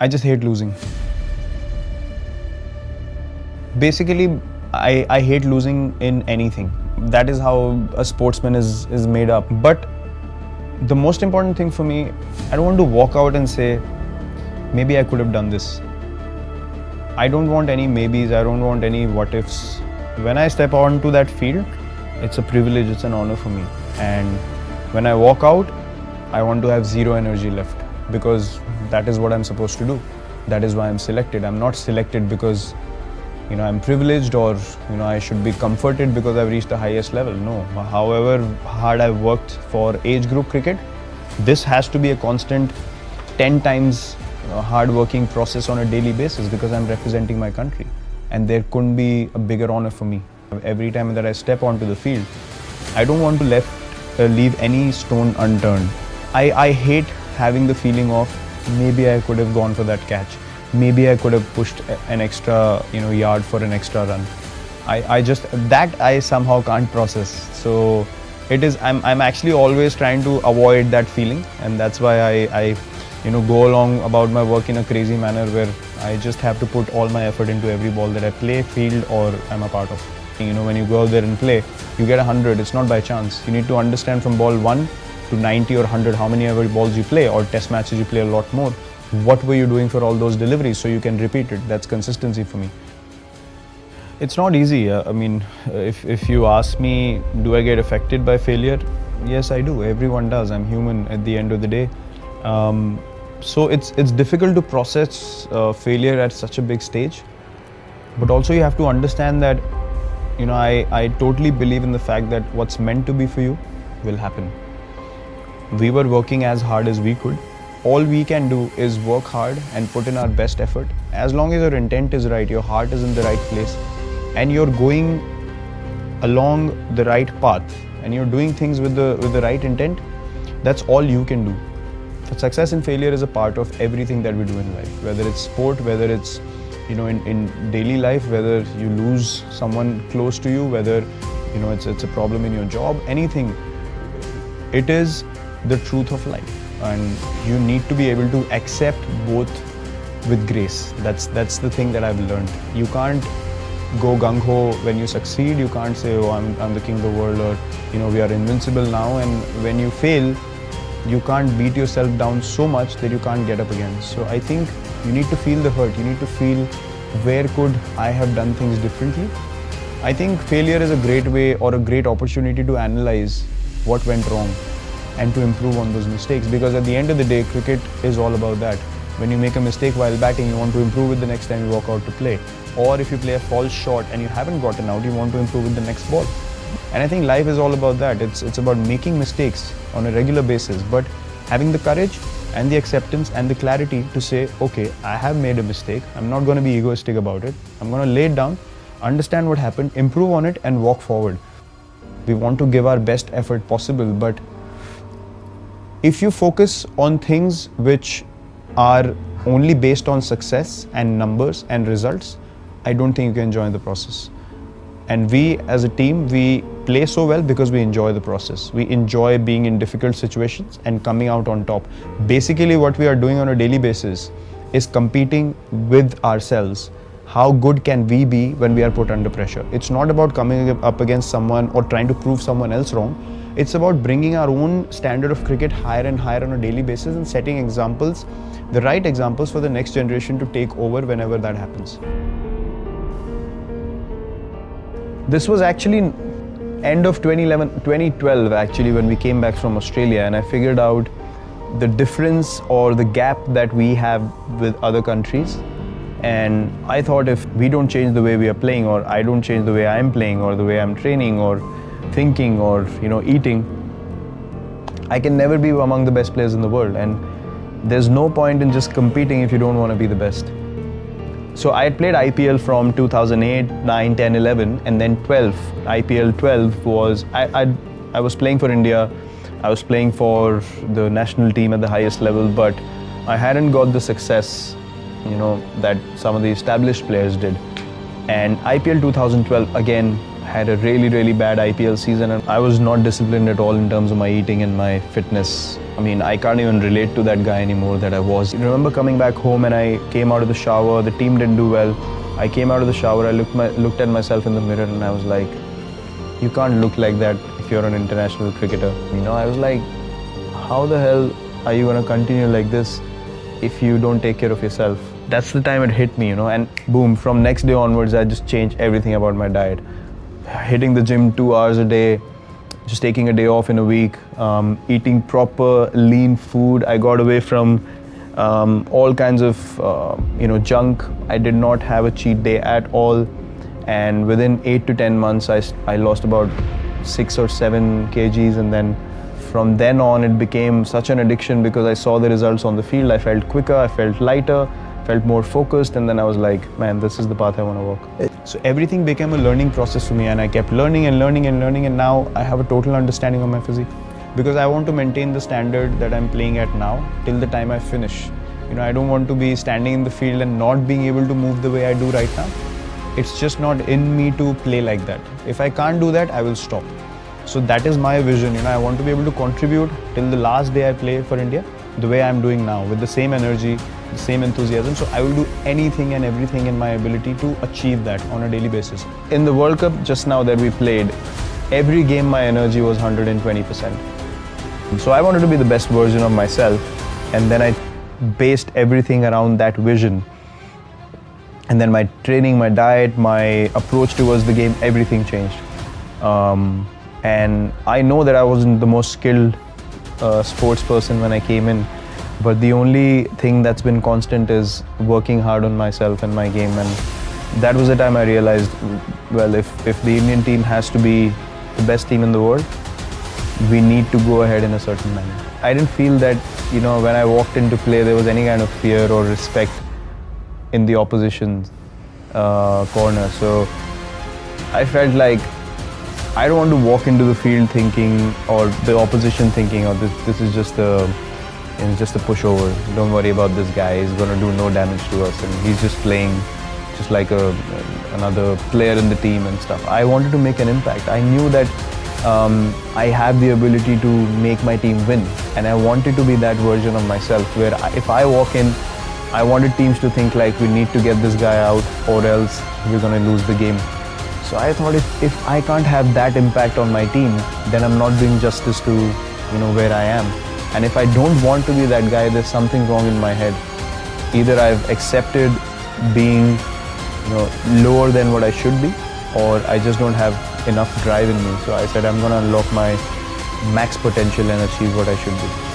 I just hate losing. Basically, I hate losing in anything. That is how a sportsman is made up. But the most important thing for me, I don't want to walk out and say, maybe I could have done this. I don't want any maybes, I don't want any what ifs. When I step onto that field, it's a privilege, it's an honor for me. And when I walk out, I want to have zero energy left, because that is what I'm supposed to do. That is why I'm selected. I'm not selected because I'm privileged or I should be comforted because I've reached the highest level. No, however hard I've worked for age group cricket, this has to be a constant 10 times hard-working process on a daily basis, because I'm representing my country, and there couldn't be a bigger honor for me. Every time that I step onto the field, I don't want to leave any stone unturned. I hate having the feeling of maybe I could have gone for that catch, maybe I could have pushed an extra yard for an extra run. I somehow can't process. So I'm actually always trying to avoid that feeling, and that's why I go along about my work in a crazy manner where I just have to put all my effort into every ball that I play, field, or I'm a part of. When you go out there and play, you get 100. It's not by chance. You need to understand from ball 1 to 90 or 100 how many ever balls you play, or test matches you play a lot more. What were you doing for all those deliveries so you can repeat it? That's consistency for me. It's not easy. If you ask me, do I get affected by failure? Yes, I do. Everyone does. I'm human at the end of the day. So it's difficult to process failure at such a big stage. But also you have to understand that I totally believe in the fact that what's meant to be for you will happen. We were working as hard as we could. All we can do is work hard and put in our best effort. As long as your intent is right, your heart is in the right place, and you're going along the right path, and you're doing things with the right intent, that's all you can do. Success and failure is a part of everything that we do in life, whether it's sport, whether it's in daily life, whether you lose someone close to you, whether it's a problem in your job, anything. It is the truth of life, and you need to be able to accept both with grace. That's the thing that I've learned. You can't go gung-ho when you succeed. You can't say, oh, I'm the king of the world, or we are invincible now. And when you fail, you can't beat yourself down so much that you can't get up again. So I think you need to feel the hurt. You need to feel, where could I have done things differently? I think failure is a great way or a great opportunity to analyze what went wrong and to improve on those mistakes, because at the end of the day, cricket is all about that. When you make a mistake while batting, you want to improve it the next time you walk out to play. Or if you play a false shot and you haven't gotten out, you want to improve it the next ball. And I think life is all about that. It's about making mistakes on a regular basis, but having the courage and the acceptance and the clarity to say, okay, I have made a mistake. I'm not going to be egoistic about it. I'm going to lay it down, understand what happened, improve on it, and walk forward. We want to give our best effort possible, but if you focus on things which are only based on success and numbers and results, I don't think you can enjoy the process. And we as a team, we play so well because we enjoy the process. We enjoy being in difficult situations and coming out on top. Basically, what we are doing on a daily basis is competing with ourselves. How good can we be when we are put under pressure? It's not about coming up against someone or trying to prove someone else wrong. It's about bringing our own standard of cricket higher and higher on a daily basis and setting examples, the right examples for the next generation to take over whenever that happens. This was actually end of 2012 actually, when we came back from Australia, and I figured out the difference or the gap that we have with other countries. And I thought, if we don't change the way we are playing, or I don't change the way I'm playing, or the way I'm training, or thinking, or eating, I can never be among the best players in the world. And there's no point in just competing if you don't want to be the best. So I had played IPL from 2008, 9, 10, 11, and then 12. IPL 12 was, I was playing for India. I was playing for the national team at the highest level, but I hadn't got the success, that some of the established players did. And IPL 2012 again had a really bad IPL season, and I was not disciplined at all in terms of my eating and my fitness. I mean, I can't even relate to that guy anymore that I was. I remember coming back home and I came out of the shower, the team didn't do well. I came out of the shower, I looked at myself in the mirror and I was like, you can't look like that if you're an international cricketer. You know, I was like, how the hell are you gonna continue like this if you don't take care of yourself? That's the time it hit me, you know, and boom, from next day onwards, I just changed everything about my diet. Hitting the gym 2 hours a day, just taking a day off in a week, eating proper lean food. I got away from all kinds of junk. I did not have a cheat day at all, and within 8 to 10 months I lost about 6 or 7 kgs, and then from then on it became such an addiction because I saw the results on the field. I felt quicker, I felt lighter, felt more focused, and then I was like, man, this is the path I want to walk. So everything became a learning process for me, and I kept learning and learning and learning, and now I have a total understanding of my physique because I want to maintain the standard that I'm playing at now till the time I finish. You know, I don't want to be standing in the field and not being able to move the way I do right now. It's just not in me to play like that. If I can't do that, I will stop. So that is my vision. You know, I want to be able to contribute till the last day I play for India the way I'm doing now, with the same energy, the same enthusiasm. So I will do anything and everything in my ability to achieve that on a daily basis. In the World Cup just now that we played, every game my energy was 120%. So I wanted to be the best version of myself, and then I based everything around that vision. And then my training, my diet, my approach towards the game, everything changed. And I know that I wasn't the most skilled sports person when I came in, but the only thing that's been constant is working hard on myself and my game. And that was the time I realized, well, if the Indian team has to be the best team in the world, we need to go ahead in a certain manner. I didn't feel that, you know, when I walked into play, there was any kind of fear or respect in the opposition corner. So I felt like I don't want to walk into the field thinking, or the opposition thinking, oh, this is just a pushover. Don't worry about this guy. He's going to do no damage to us, and he's just playing just like another player in the team and stuff. I wanted to make an impact. I knew that I have the ability to make my team win, and I wanted to be that version of myself where if I walk in, I wanted teams to think like, we need to get this guy out or else we're going to lose the game. So I thought if I can't have that impact on my team, then I'm not doing justice to, you know, where I am. And if I don't want to be that guy, there's something wrong in my head. Either I've accepted being, you know, lower than what I should be, or I just don't have enough drive in me. So I said I'm going to unlock my max potential and achieve what I should be.